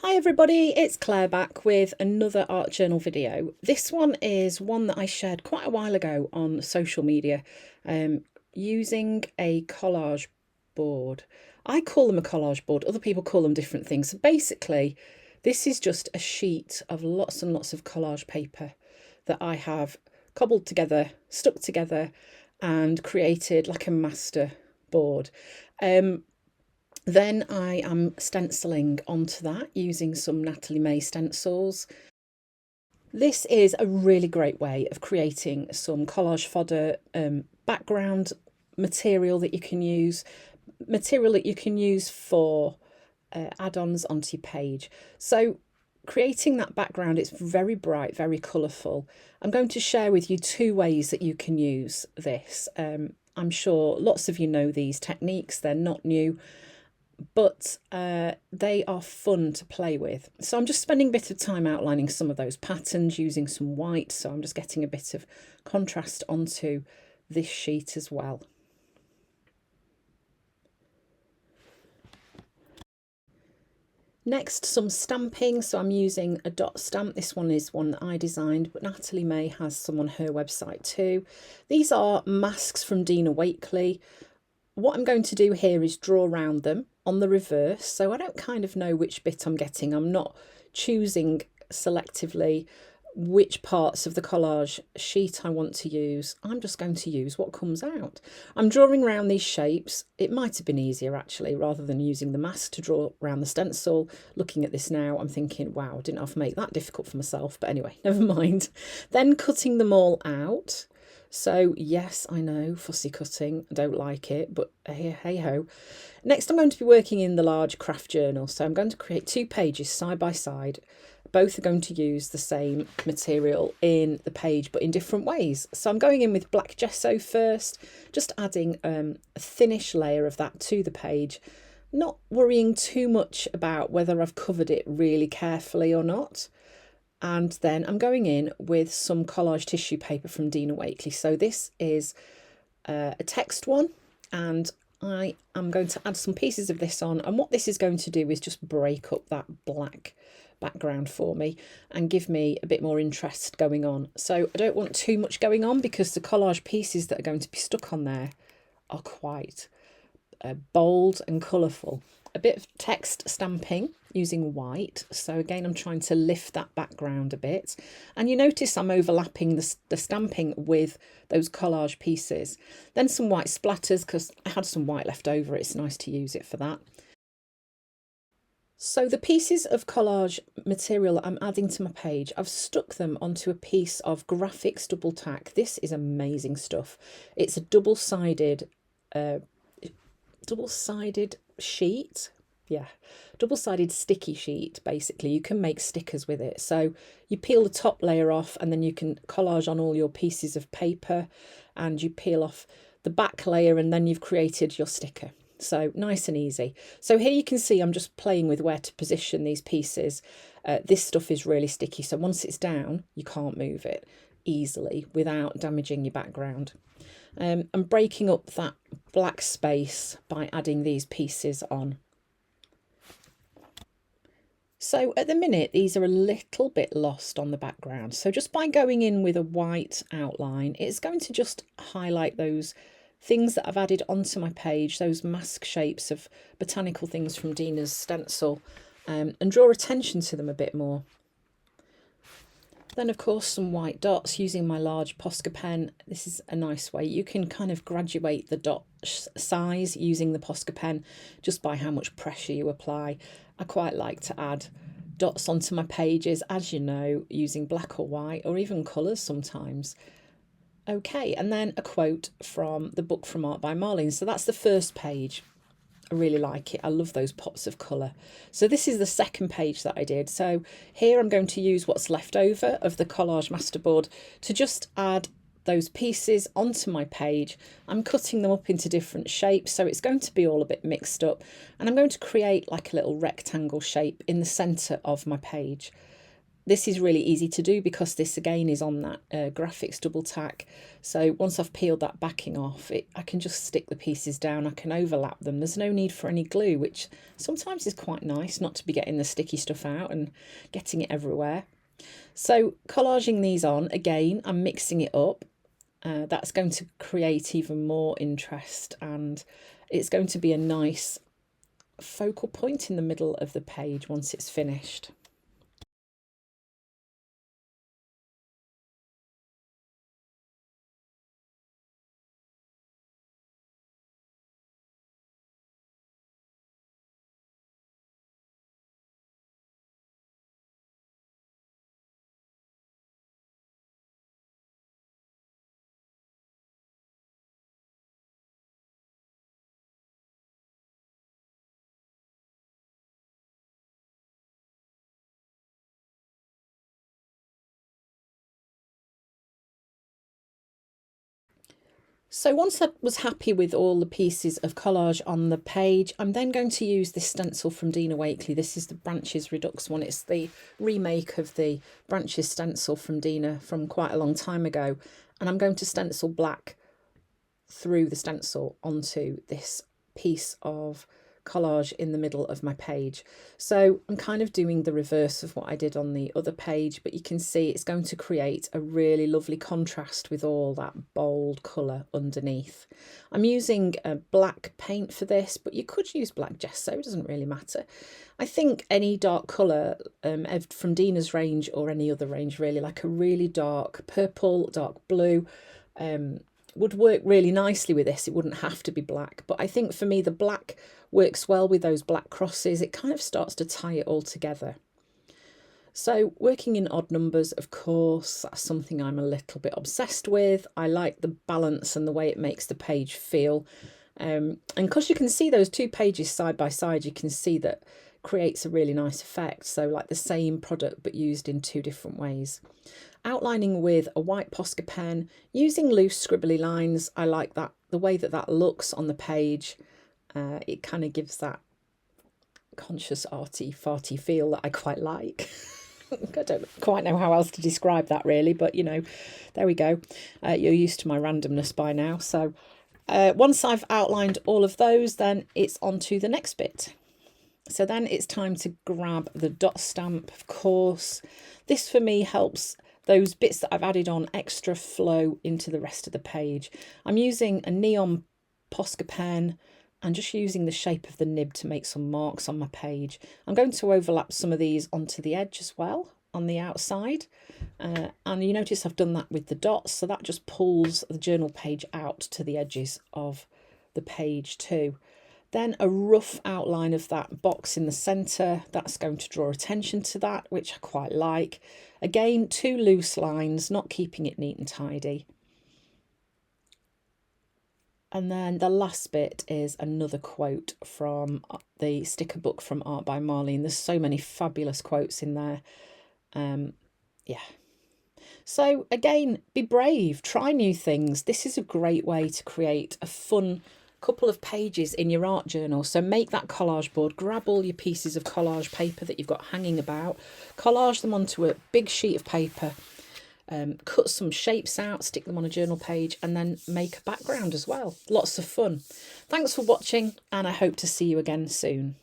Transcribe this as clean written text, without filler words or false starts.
Hi everybody, it's Claire back with another art journal video. This one is one that I shared quite a while ago on social media using a collage board. I call them a collage board, other people call them different things. So basically, this is just a sheet of lots and lots of collage paper that I have cobbled together, stuck together and created like a master board. Then I am stenciling onto that using some Natalie May stencils. This is a really great way of creating some collage fodder background material that you can use, for add-ons onto your page. So creating that background, it's very bright, very colourful. I'm going to share with you two ways that you can use this. I'm sure lots of you know these techniques, they're not new, but they are fun to play with. So I'm just spending a bit of time outlining some of those patterns using some white, so I'm just getting a bit of contrast onto this sheet as well. Next, some stamping. So I'm using a dot stamp. This one is one that I designed, but Natalie May has some on her website too. These are masks from Dina Wakley. What I'm going to do here is draw around them on the reverse, so I don't kind of know which bit I'm getting. I'm not choosing selectively which parts of the collage sheet I want to use. I'm just going to use what comes out. I'm drawing around these shapes. It might have been easier actually, rather than using the mask to draw around the stencil. Looking at this now, I'm thinking, wow, I didn't have to make that difficult for myself, but anyway, never mind. Then cutting them all out. So yes, I know, fussy cutting, I don't like it, but hey ho. Next, I'm going to be working in the large craft journal. So I'm going to create 2 pages side by side. Both are going to use the same material in the page, but in different ways. So I'm going in with black gesso first, just adding a thinnish layer of that to the page, not worrying too much about whether I've covered it really carefully or not. And then I'm going in with some collage tissue paper from Dina Wakley. So this is a text one, and I am going to add some pieces of this on. And what this is going to do is just break up that black background for me and give me a bit more interest going on. So I don't want too much going on because the collage pieces that are going to be stuck on there are quite bold and colourful. A bit of text stamping using white. So again, I'm trying to lift that background a bit. And you notice I'm overlapping the stamping with those collage pieces. Then some white splatters because I had some white left over. It's nice to use it for that. So the pieces of collage material that I'm adding to my page, I've stuck them onto a piece of Grafix Double tack. This is amazing stuff. It's a double-sided sheet. Yeah, double-sided sticky sheet. Basically, you can make stickers with it. So you peel the top layer off and then you can collage on all your pieces of paper, and you peel off the back layer and then you've created your sticker. So nice and easy. So here you can see I'm just playing with where to position these pieces. This stuff is really sticky, so once it's down you can't move it easily without damaging your background. I'm breaking up that black space by adding these pieces on. So at the minute these are a little bit lost on the background, so just by going in with a white outline, it's going to just highlight those things that I've added onto my page, those mask shapes of botanical things from Dina's stencil, and draw attention to them a bit more. Then of course some white dots using my large Posca pen. This is a nice way. You can kind of graduate the dot size using the Posca pen just by how much pressure you apply. I quite like to add dots onto my pages, as you know, using black or white or even colours sometimes. Okay, and then a quote from the book From Art by Marlene. So that's the first page. I really like it. I love those pops of colour. So this is the second page that I did. So here I'm going to use what's left over of the collage masterboard to just add those pieces onto my page. I'm cutting them up into different shapes, so it's going to be all a bit mixed up. And I'm going to create like a little rectangle shape in the centre of my page. this is really easy to do because this again is on that Grafix Double tack. So once I've peeled that backing off, I can just stick the pieces down. I can overlap them. There's no need for any glue, which sometimes is quite nice, not to be getting the sticky stuff out and getting it everywhere. So collaging these on, again, I'm mixing it up. That's going to create even more interest, and it's going to be a nice focal point in the middle of the page once it's finished. So once I was happy with all the pieces of collage on the page, I'm then going to use this stencil from Dina Wakley. This is the Branches Redux one. It's the remake of the Branches stencil from Dina from quite a long time ago. And I'm going to stencil black through the stencil onto this piece of collage in the middle of my page. So I'm kind of doing the reverse of what I did on the other page, but you can see it's going to create a really lovely contrast with all that bold colour underneath. I'm using a black paint for this, but you could use black gesso, it doesn't really matter. I think any dark colour from Dina's range or any other range really, like a really dark purple, dark blue, would work really nicely with this. It wouldn't have to be black, but I think for me the black works well with those black crosses. It kind of starts to tie it all together. So working in odd numbers, of course, that's something I'm a little bit obsessed with. I like the balance and the way it makes the page feel. And because you can see those two pages side by side, you can see that creates a really nice effect. So like the same product but used in two different ways. Outlining with a white Posca pen, using loose scribbly lines. I like that, the way that that looks on the page. It kind of gives that conscious arty farty feel that I quite like. I don't quite know how else to describe that really, but you know, there we go. You're used to my randomness by now. So once I've outlined all of those, then it's on to the next bit. So then it's time to grab the dot stamp, of course. This for me helps those bits that I've added on extra flow into the rest of the page. I'm using a neon Posca pen and just using the shape of the nib to make some marks on my page. I'm going to overlap some of these onto the edge as well on the outside. And you notice I've done that with the dots, so that just pulls the journal page out to the edges of the page too. Then a rough outline of that box in the centre, that's going to draw attention to that, which I quite like. Again, two loose lines, not keeping it neat and tidy. And then the last bit is another quote from the sticker book from Art by Marlene. There's so many fabulous quotes in there. Yeah. So again, be brave, try new things. This is a great way to create a fun couple of pages in your art journal. So make that collage board, grab all your pieces of collage paper that you've got hanging about, collage them onto a big sheet of paper, cut some shapes out, stick them on a journal page, and then make a background as well. Lots of fun. Thanks for watching, and I hope to see you again soon.